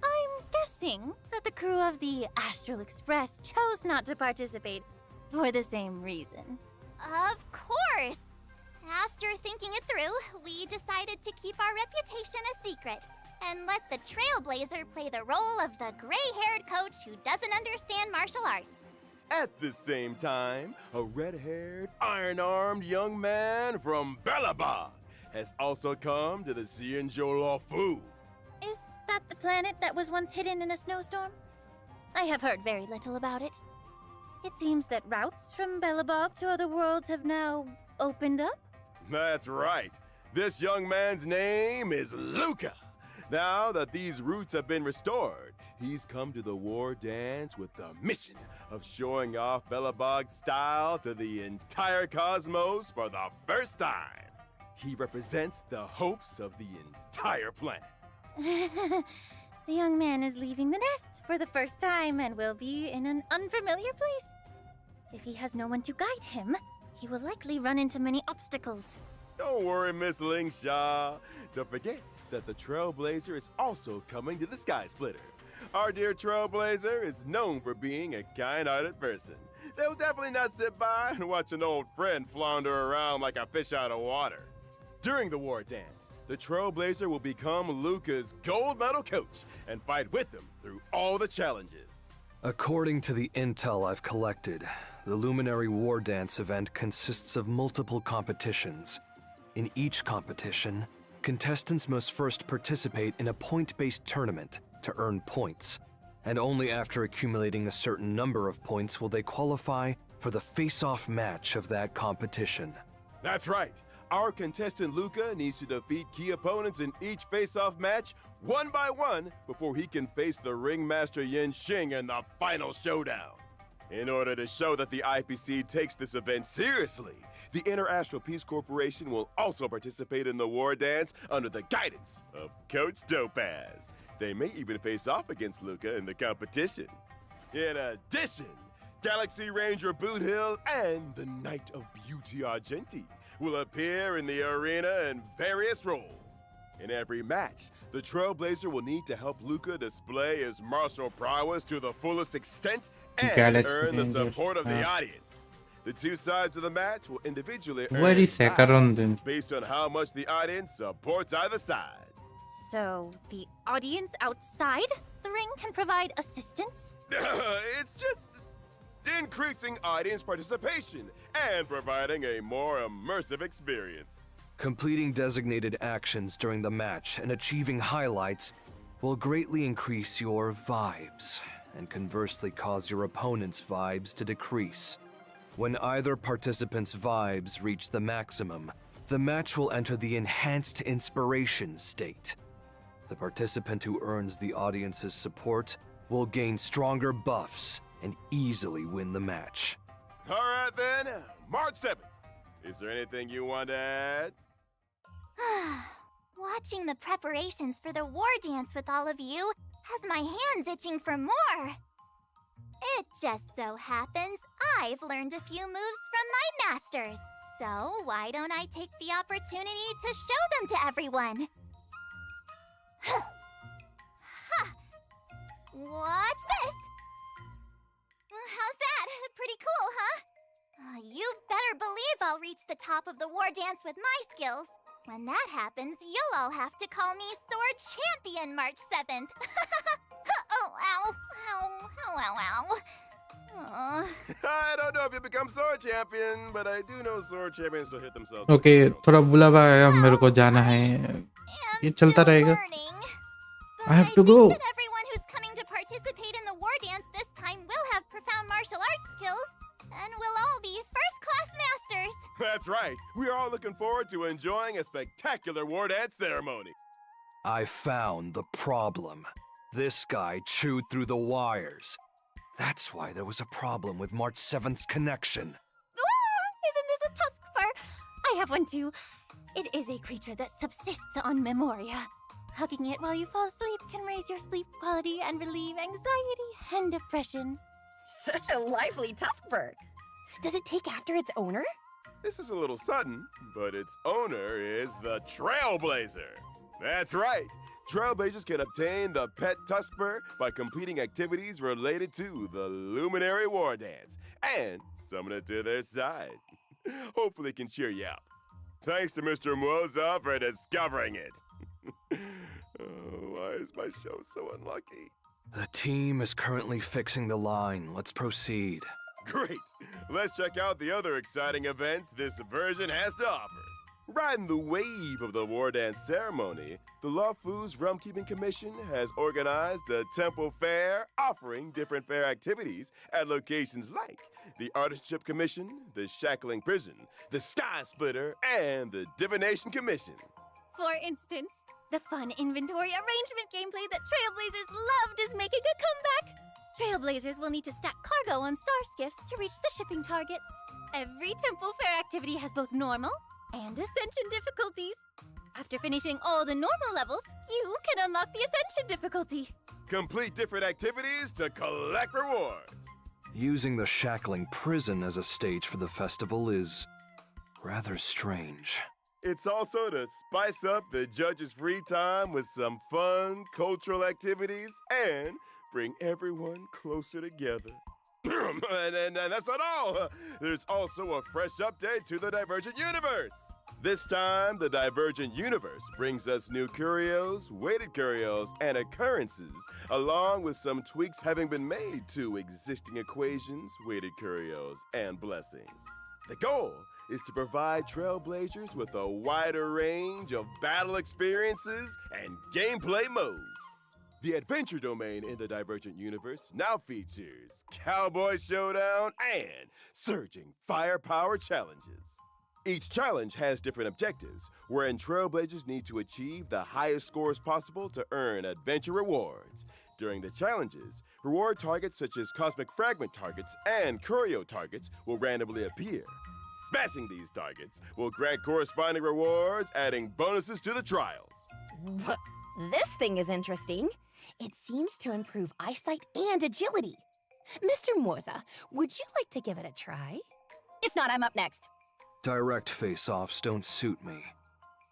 Speaker 3: I'm guessing that the crew of the Astral Express chose not to participate for the same reason.
Speaker 1: Of course! After thinking it through, we decided to keep our reputation a secret and let the Trailblazer play the role of the gray-haired coach who doesn't understand martial arts.
Speaker 2: At the same time, a red-haired, iron-armed young man from Bellabog has also come to the Xianzhou Lawfu.
Speaker 3: Is that the planet that was once hidden in a snowstorm? I have heard very little about it. It seems that routes from Belobog to other worlds have now opened up.
Speaker 2: That's right. This young man's name is Luca. Now that these routes have been restored, he's come to the war dance with the mission of showing off Belobog's style to the entire cosmos for the first time. He represents the hopes of the entire planet.
Speaker 3: The young man is leaving the nest for the first time and will be in an unfamiliar place. If he has no one to guide him, he will likely run into many obstacles.
Speaker 2: Don't worry, Miss Lingshaw. Don't forget that the Trailblazer is also coming to the Sky Splitter. Our dear Trailblazer is known for being a kind-hearted person. They'll definitely not sit by and watch an old friend flounder around like a fish out of water. During the war dance, the Trailblazer will become Luca's gold medal coach and fight with him through all the challenges.
Speaker 4: According to the intel I've collected, the Luminary War Dance event consists of multiple competitions. In each competition, contestants must first participate in a point-based tournament to earn points, and only after accumulating a certain number of points will they qualify for the face-off match of that competition.
Speaker 2: That's right. Our contestant Luca needs to defeat key opponents in each face-off match one by one before he can face the ringmaster Genshin in the final showdown. In order to show that the IPC takes this event seriously, the Inter-Astral Peace Corporation will also participate in the war dance under the guidance of Coach Topaz. They may even face off against Luca in the competition. In addition, Galaxy Ranger Boot Hill and the Knight of Beauty Argenti will appear in the arena in various roles. In every match, the Trailblazer will need to help Luca display his martial prowess to the fullest extent and
Speaker 9: Galaxy
Speaker 2: earn the
Speaker 9: Ranger,
Speaker 2: support of the audience. The two sides of the match will individually
Speaker 9: Where is
Speaker 2: earn
Speaker 9: Sekaron then?
Speaker 2: based on how much the audience supports either side.
Speaker 3: So, the audience outside the ring can provide assistance?
Speaker 2: It's just increasing audience participation and providing a more immersive experience.
Speaker 4: Completing designated actions during the match and achieving highlights will greatly increase your vibes, and conversely cause your opponent's vibes to decrease. When either participant's vibes reach the maximum, the match will enter the enhanced inspiration state. The participant who earns the audience's support will gain stronger buffs and easily win the match.
Speaker 2: All right then, March 7th. Is there anything you want to add?
Speaker 1: Watching the preparations for the war dance with all of you has my hands itching for more. It just so happens I've learned a few moves from my masters. So why don't I take the opportunity to show them to everyone? Ha! Watch this! How's that? Pretty cool, huh? You better believe I'll reach the top of the war dance with my skills. When that happens, you'll all have to call me Sword Champion March 7th. Oh, ow. Ow, ow, ow, ow.
Speaker 2: I don't know if you become Sword Champion, but I do know Sword Champions will hit themselves.
Speaker 9: Okay, थोड़ा बुलावा आया मेरे को जाना है. ये चलता रहेगा. I have to go.
Speaker 1: That everyone who's coming to participate in the war dance this time will have profound martial arts skills, and we'll all be first-class masters.
Speaker 2: That's right. We are all looking forward to enjoying a spectacular war dance ceremony.
Speaker 4: I found the problem. This guy chewed through the wires. That's why there was a problem with March 7th's connection.
Speaker 3: Isn't this a tuskfur? I have one too. It is a creature that subsists on memoria. Hugging it while you fall asleep can raise your sleep quality and relieve anxiety and depression.
Speaker 7: Such a lively Tuskberg. Does it take after its owner?
Speaker 2: This is a little sudden, but its owner is the Trailblazer. That's right. Trailblazers can obtain the pet Tuskber by completing activities related to the Luminary War Dance and summon it to their side. Hopefully it can cheer you up. Thanks to Mr. Moza for discovering it. Why is my show so unlucky?
Speaker 4: The team is currently fixing the line. Let's proceed.
Speaker 2: Great! Let's check out the other exciting events this version has to offer. Riding the wave of the war dance ceremony, the Lawfu's Realm Keeping Commission has organized a temple fair offering different fair activities at locations like the Artistship Commission, the Shackling Prison, the Sky Splitter, and the Divination Commission.
Speaker 3: For instance, the fun inventory arrangement gameplay that Trailblazers loved is making a comeback. Trailblazers will need to stack cargo on star skiffs to reach the shipping targets. Every temple fair activity has both normal and ascension difficulties. After finishing all the normal levels, you can unlock the ascension difficulty.
Speaker 2: Complete different activities to collect rewards.
Speaker 4: Using the Shackling Prison as a stage for the festival is rather strange.
Speaker 2: It's also to spice up the judges' free time with some fun cultural activities and bring everyone closer together. and that's not all. There's also a fresh update to the Divergent Universe. This time, the Divergent Universe brings us new curios, weighted curios, and occurrences, along with some tweaks having been made to existing equations, weighted curios, and blessings. The goal is to provide Trailblazers with a wider range of battle experiences and gameplay modes. The adventure domain in the Divergent Universe now features Cowboy Showdown and Surging Firepower Challenges. Each challenge has different objectives, wherein Trailblazers need to achieve the highest scores possible to earn adventure rewards. During the challenges, reward targets such as Cosmic Fragment targets and Curio targets will randomly appear. Smashing these targets will grant corresponding rewards, adding bonuses to the trials.
Speaker 7: This thing is interesting. It seems to improve eyesight and agility. Mr. Morza, would you like to give it a try? If not, I'm up next.
Speaker 4: Direct face-offs don't suit me.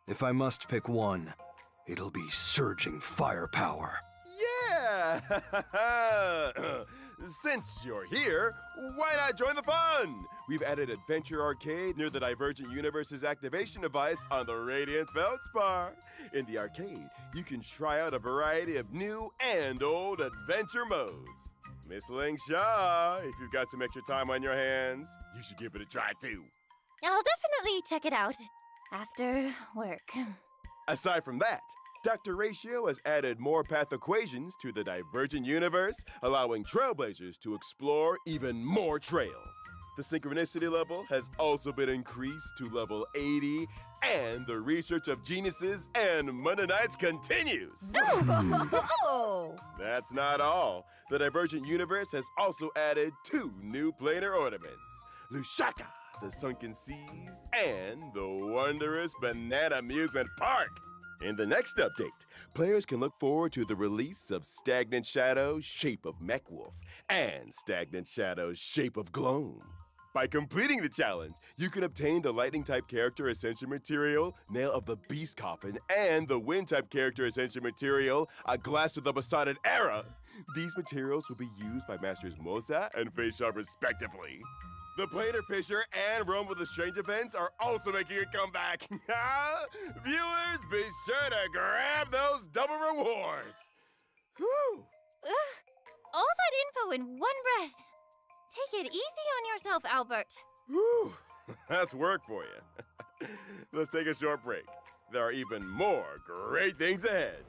Speaker 4: If I must pick one, it'll be Surging Firepower.
Speaker 2: Yeah! Since you're here, why not join the fun? We've added Adventure Arcade near the Divergent Universe's activation device on the Radiant Feldspar. In the arcade, you can try out a variety of new and old adventure modes. Miss Ling Shaw, if you've got some extra time on your hands, you should give it a try too.
Speaker 3: I'll definitely check it out after work.
Speaker 2: Aside from that, Dr. Ratio has added more path equations to the Divergent Universe, allowing Trailblazers to explore even more trails. The synchronicity level has also been increased to level 80, and the research of geniuses and Mennonites continues.
Speaker 7: Oh!
Speaker 2: That's not all. The Divergent Universe has also added 2 new planar ornaments, Lushaka, the Sunken Seas, and the wondrous Banana Amusement Park. In the next update, players can look forward to the release of Stagnant Shadow's Shape of Mechwolf and Stagnant Shadow's Shape of Gloam. By completing the challenge, you can obtain the Lightning-type character Ascension Material, Nail of the Beast Coffin, and the Wind-type character Ascension Material, A Glass of the Besotted Era. These materials will be used by Masters Moza and Facial respectively. The Planar Fisher and Roam with the Strange events are also making a comeback. Viewers, be sure to grab those double rewards. Whew.
Speaker 3: All that info in one breath. Take it easy on yourself, Albert.
Speaker 2: Whew. That's work for you. Let's take a short break. There are even more great things ahead.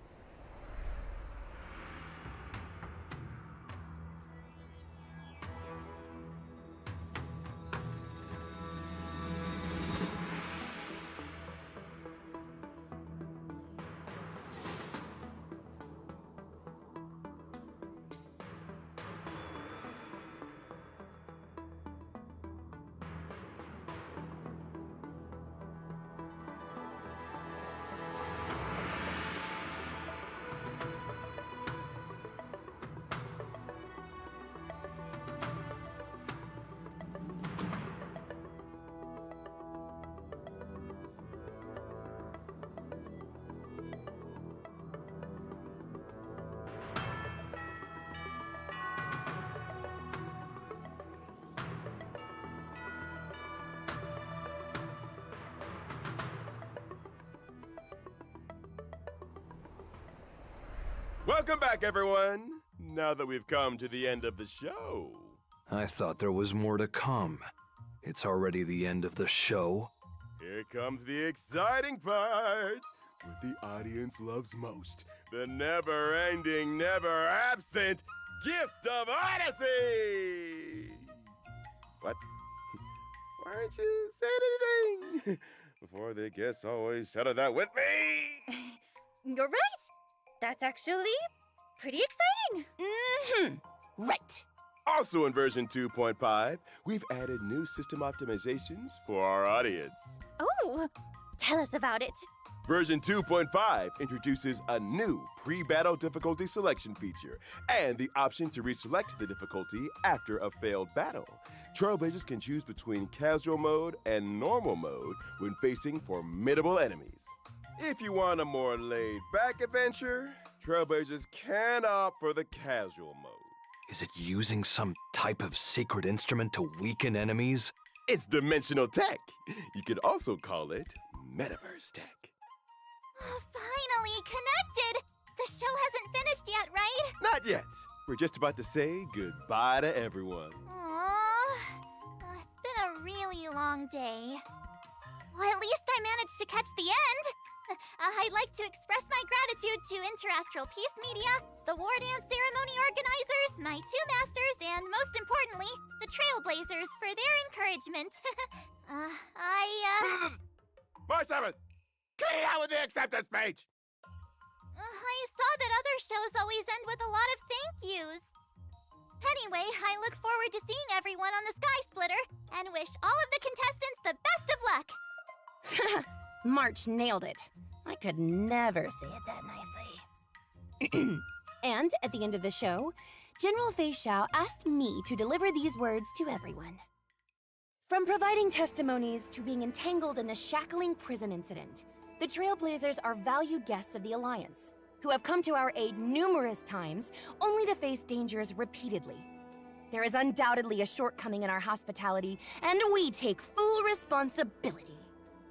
Speaker 2: Welcome back, everyone. Now that we've come to the end of the show.
Speaker 4: I thought there was more to come. It's already the end of the show?
Speaker 2: Here comes the exciting part. What the audience loves most. The never-ending, never-absent gift of Odyssey! What? Why aren't you saying anything? Before the guests always shouted that with me!
Speaker 3: You're right. That's actually pretty exciting.
Speaker 7: Mm-hmm. Right.
Speaker 2: Also in version 2.5, we've added new system optimizations for our audience.
Speaker 3: Oh, tell us about it.
Speaker 2: Version 2.5 introduces a new pre-battle difficulty selection feature and the option to reselect the difficulty after a failed battle. Trailblazers can choose between casual mode and normal mode when facing formidable enemies. If you want a more laid-back adventure, Trailblazers can opt for the casual mode.
Speaker 4: Is it using some type of secret instrument to weaken enemies?
Speaker 2: It's dimensional tech. You could also call it metaverse tech.
Speaker 1: Finally connected! The show hasn't finished yet, right?
Speaker 2: Not yet. We're just about to say goodbye to everyone.
Speaker 1: Aww. It's been a really long day. Well, at least I managed to catch the end. I'd like to express my gratitude to Interastral Peace Media, the War Dance Ceremony organizers, my two masters, and most importantly, the Trailblazers for their encouragement.
Speaker 2: March 7th! Get it out with the acceptance speech!
Speaker 1: I saw that other shows always end with a lot of thank yous. Anyway, I look forward to seeing everyone on the Sky Splitter and wish all of the contestants the best of luck.
Speaker 7: March nailed it. I could never say it that nicely. And at the end of the show, General Fei Xiao asked me to deliver these words to everyone. From providing testimonies to being entangled in the shackling prison incident, the Trailblazers are valued guests of the Alliance, who have come to our aid numerous times, only to face dangers repeatedly. There is undoubtedly a shortcoming in our hospitality, and we take full responsibility.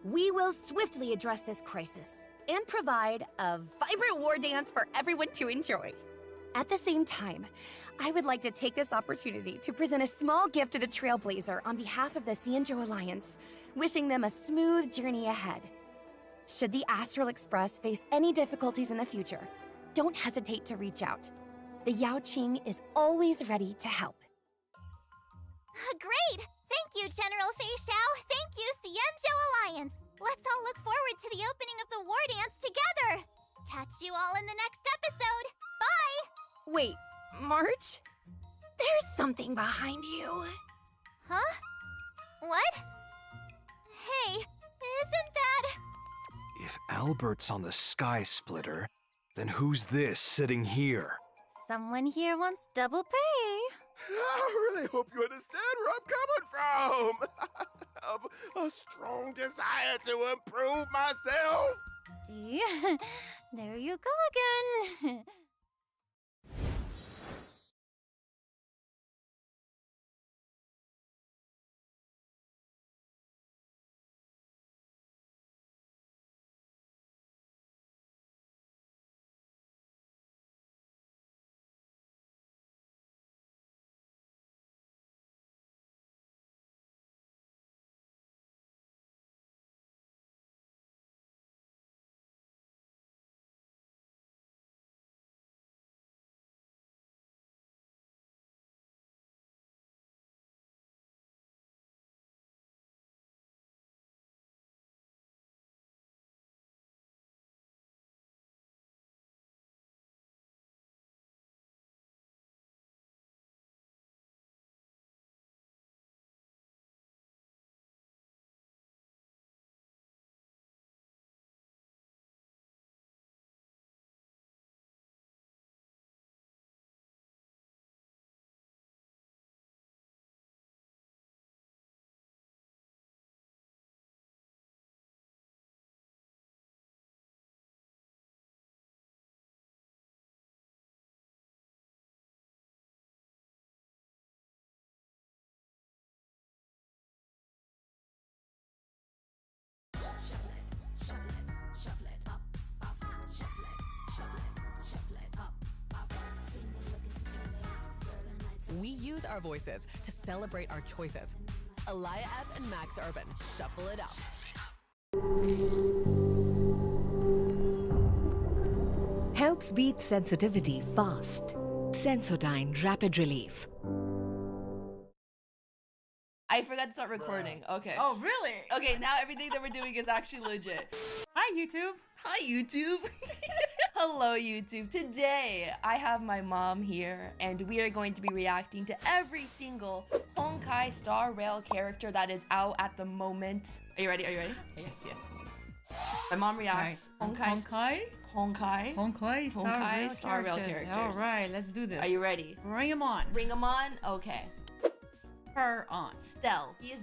Speaker 7: We will swiftly address this crisis and provide a vibrant war dance for everyone to enjoy. At the same time, I would like to take this opportunity to present a small gift to the Trailblazer on behalf of the Xianzhou Alliance, wishing them a smooth journey ahead. Should the Astral Express face any difficulties in the future, don't hesitate to reach out. The Yao Qing is always ready to help.
Speaker 1: Great! Thank you, General Fei Xiao. Thank you, Xianzhou Alliance. Let's all look forward to the opening of the war dance together. Catch you all in the next episode. Bye!
Speaker 7: Wait, March? There's something behind you.
Speaker 1: Huh? What? Hey, isn't that...
Speaker 4: If Albert's on the Sky Splitter, then who's this sitting here?
Speaker 3: Someone here wants double pay.
Speaker 2: I really hope you understand where I'm coming from. Of a strong desire to improve myself.
Speaker 3: See? There you go again.
Speaker 10: We use our voices to celebrate our choices. Alaya F and Max Urban, shuffle it up. Speed sensitivity fast. Sensodyne rapid relief.
Speaker 11: I forgot to start recording. Okay.
Speaker 5: Oh, really?
Speaker 11: Okay, now everything that we're doing is actually legit.
Speaker 5: Hi, YouTube.
Speaker 11: Hi, YouTube. Hello, YouTube. Today, I have my mom here, and we are going to be reacting to every single Honkai Star Rail character that is out at the moment. Are you ready? Are you ready?
Speaker 5: Yes, yes.
Speaker 11: My mom reacts.
Speaker 5: Honkai?
Speaker 11: Honkai
Speaker 5: Honkai
Speaker 11: Star Rail characters.
Speaker 5: All right, let's do this.
Speaker 11: Are you ready?
Speaker 5: Bring them on.
Speaker 11: Bring them on? Okay.
Speaker 5: Her on.
Speaker 11: Stell. He is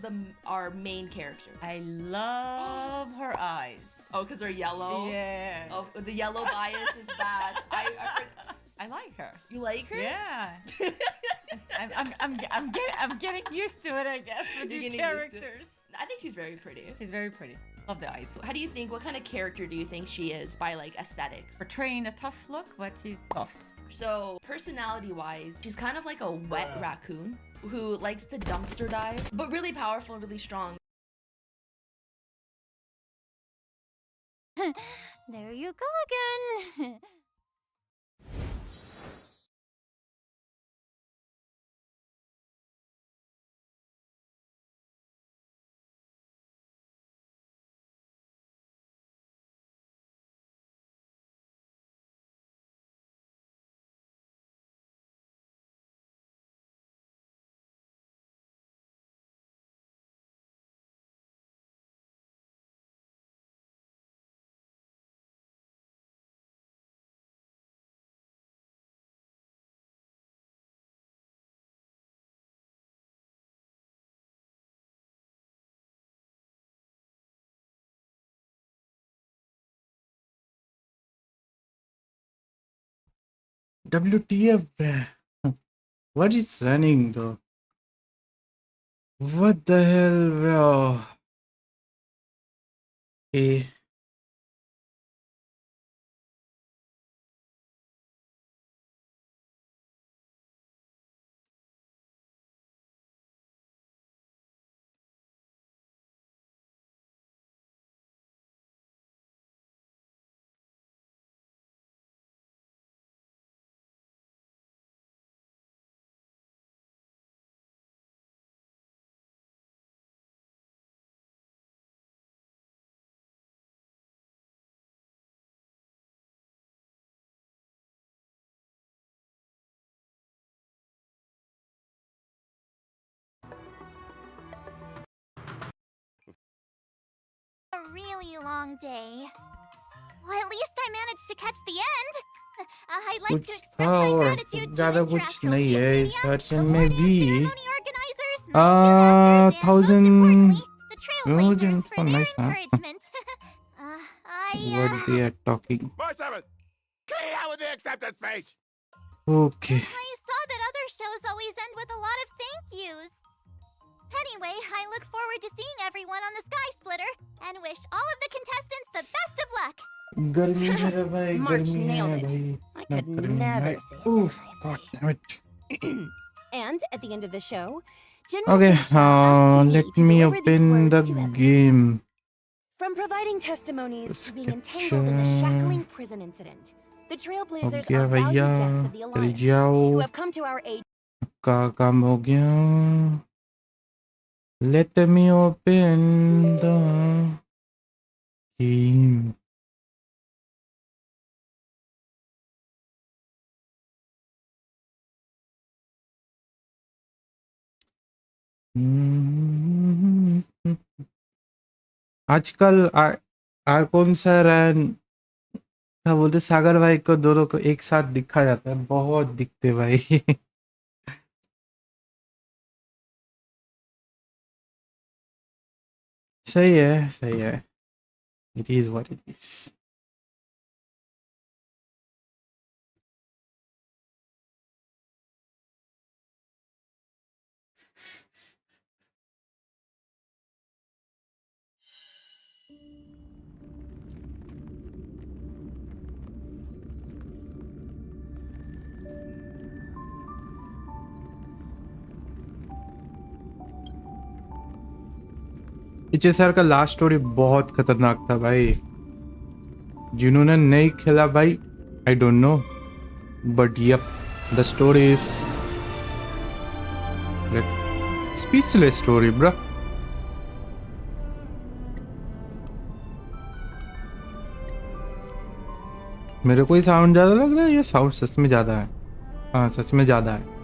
Speaker 11: our main character.
Speaker 5: I love her eyes.
Speaker 11: Oh, because they're yellow?
Speaker 5: Yeah.
Speaker 11: Oh, the yellow bias is bad.
Speaker 5: I like her.
Speaker 11: You like her?
Speaker 5: Yeah. I'm getting used to it, I guess, with these characters.
Speaker 11: I think she's very pretty.
Speaker 5: She's very pretty. Love the eyes.
Speaker 11: How do you think, what kind of character do you think she is by like aesthetics?
Speaker 5: Portraying a tough look, but she's tough.
Speaker 11: So personality-wise, she's kind of like a wet raccoon who likes to dumpster dive, but really powerful and really strong.
Speaker 3: There you go again.
Speaker 9: WTF, bruh. What is running though? What the hell, bro? Okay.
Speaker 1: A really long day. Well, at least I managed to catch the end. I'd like to express my gratitude to
Speaker 9: ज़्यादा कुछ
Speaker 1: Interactive
Speaker 9: नहीं है
Speaker 1: Media,
Speaker 9: इस वर्षन
Speaker 1: the
Speaker 9: में
Speaker 1: award and
Speaker 9: भी
Speaker 1: ceremony organizers, my two masters, and most importantly, the trailblazers for their encouragement.
Speaker 9: What they are talking.
Speaker 2: March 7th! Get out with the acceptance speech!
Speaker 9: Okay.
Speaker 1: I saw that other shows always end with a lot of thank yous. Anyway, I look forward to seeing everyone on the Sky Splitter and wish all of the contestants the best of luck.
Speaker 9: गर्मी है रे भाई,
Speaker 7: March
Speaker 9: गर्मी है
Speaker 7: nailed it.
Speaker 9: भाई.
Speaker 7: I could never say it
Speaker 9: Oof,
Speaker 7: that
Speaker 9: God
Speaker 7: nicely.
Speaker 9: damn it.
Speaker 7: And at the end of the show, General
Speaker 9: Okay,
Speaker 7: Fisher asked
Speaker 9: let
Speaker 7: to
Speaker 9: me
Speaker 7: deliver these
Speaker 9: open
Speaker 7: words
Speaker 9: the
Speaker 7: to everyone.
Speaker 9: game.
Speaker 7: From providing testimonies
Speaker 9: Let's
Speaker 7: to being
Speaker 9: get
Speaker 7: entangled in the
Speaker 9: you.
Speaker 7: shackling prison incident, the Trailblazers
Speaker 9: हो गया
Speaker 7: are valued
Speaker 9: भैया,
Speaker 7: guests of the
Speaker 9: चले
Speaker 7: Alliance
Speaker 9: जाओ.
Speaker 7: who have come to our aid.
Speaker 9: का काम हो गया. Let me open the game. आजकल कौन सा रैन क्या बोलते, सागर भाई को दोनों को एक साथ दिखा जाता है, बहुत दिखते भाई. सही है, सही है. It is what it is. पीछे सर का लास्ट स्टोरी बहुत खतरनाक था भाई. जिन्होंने नहीं खेला भाई I don't know. But yep, the story is like speechless story, bruh. मेरे को ही साउंड ज़्यादा लग रहा है, ये साउंड सच में ज़्यादा है. हाँ, सच में ज़्यादा है.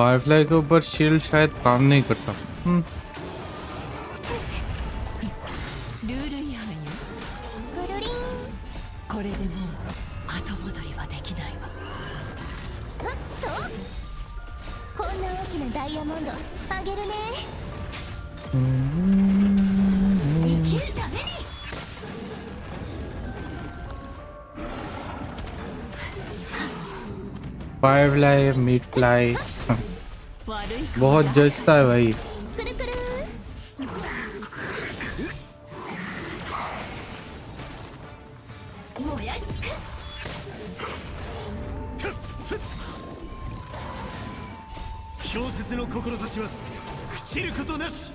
Speaker 9: फायरफ्लाई के ऊपर शील्ड शायद काम नहीं करता।
Speaker 10: ルール違反よ。
Speaker 1: ぐるりん。
Speaker 10: これでもう後戻りはできないわ。
Speaker 1: ふっと。こんな大きなダイヤモンドあげるね。生きるために。
Speaker 9: फायरफ्लाई मीट फ्लाई बहुत जचता है भाई।
Speaker 1: くるくる。燃やし尽くす。
Speaker 6: 氷雪の志は朽ちることなし。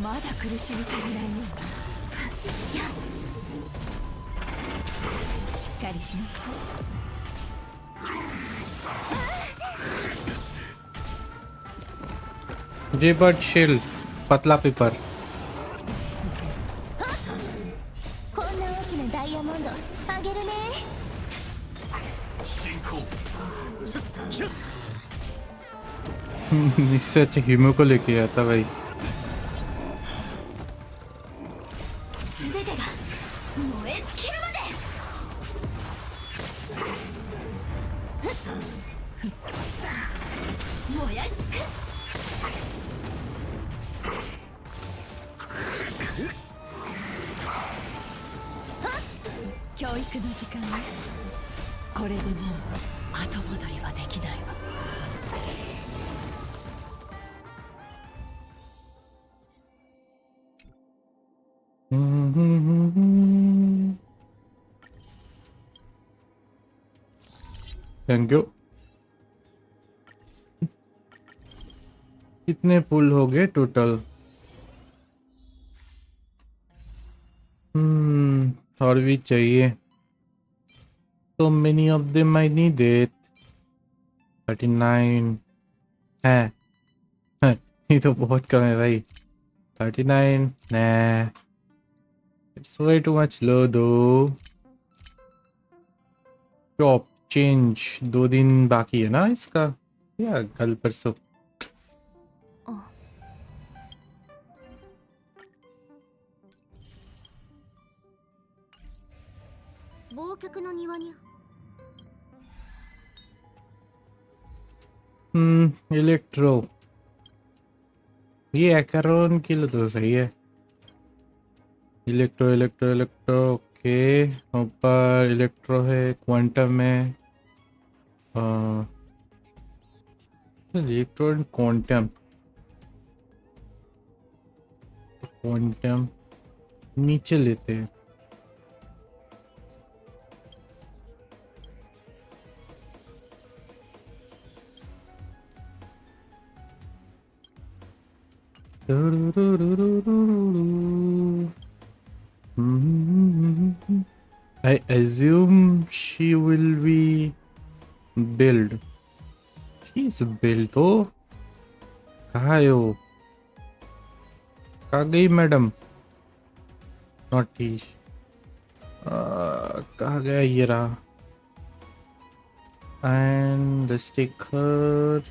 Speaker 10: まだ苦しみ足りないよ。しっかりしな。
Speaker 9: जेबर्ट शील्ड पतला पेपर
Speaker 1: こんな大きなダイヤモンドあげるね。
Speaker 6: 進行。
Speaker 9: इससे अच्छे हीमो को लेके आता भाई।
Speaker 1: 全てが燃え尽きるまで。燃やし尽くす。
Speaker 10: 教育の時間ね。これでもう後戻りはできないわ。
Speaker 9: थैंक यू। कितने पुल हो गए टोटल? और भी चाहिए। So many of them I need it. 39 है। ये तो बहुत कम है भाई। 39 nah. It's way too much low though. Shop change 2 दिन बाकी है ना इसका, या कल परसों। इलेक्ट्रो ये एकरोन के लिए तो सही है। Electro electro electro okay. ऊपर इलेक्ट्रो है, क्वांटम है, इलेक्ट्रो एंड क्वांटम। क्वांटम नीचे लेते हैं। I assume she will be build. She's built तो कहाँ है वो? कहाँ गई मैडम? नोटिस कहाँ गया ये रहा? And the sticker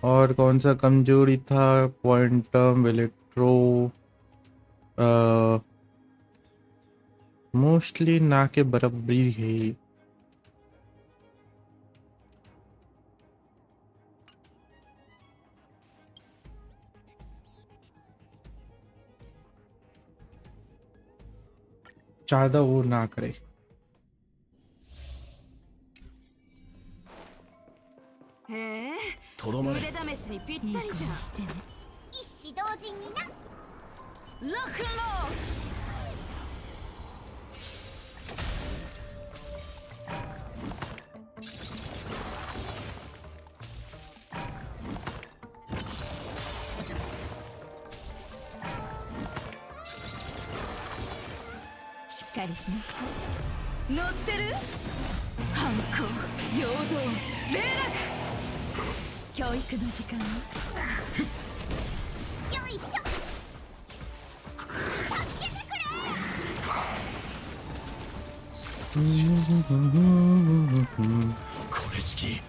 Speaker 9: और कौन सा कमजोरी था? क्वांटम इलेक्ट्रो मोस्टली ना के बराबरी है। ज्यादा वो ना करे।
Speaker 1: 一子同時にな。
Speaker 10: しっかりしな。乗ってる？反抗、陽動、霊落。教育の時間ね。
Speaker 1: よいしょ。助けてくれ。
Speaker 6: しこれしき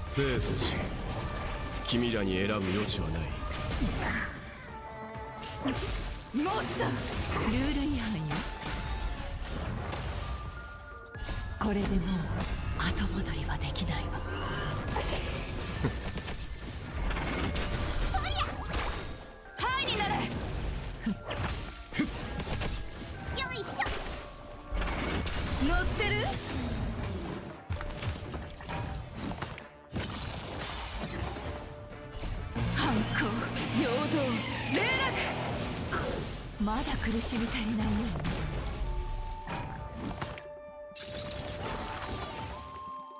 Speaker 6: 生と死君らに選ぶ余地はない。
Speaker 10: もっとルール違反よ。これでもう後戻りはできないわ。
Speaker 11: はいになれ。
Speaker 1: よいしょ。
Speaker 10: 乗ってる？反抗、陽動、霊落。まだ苦しみ足りないようね。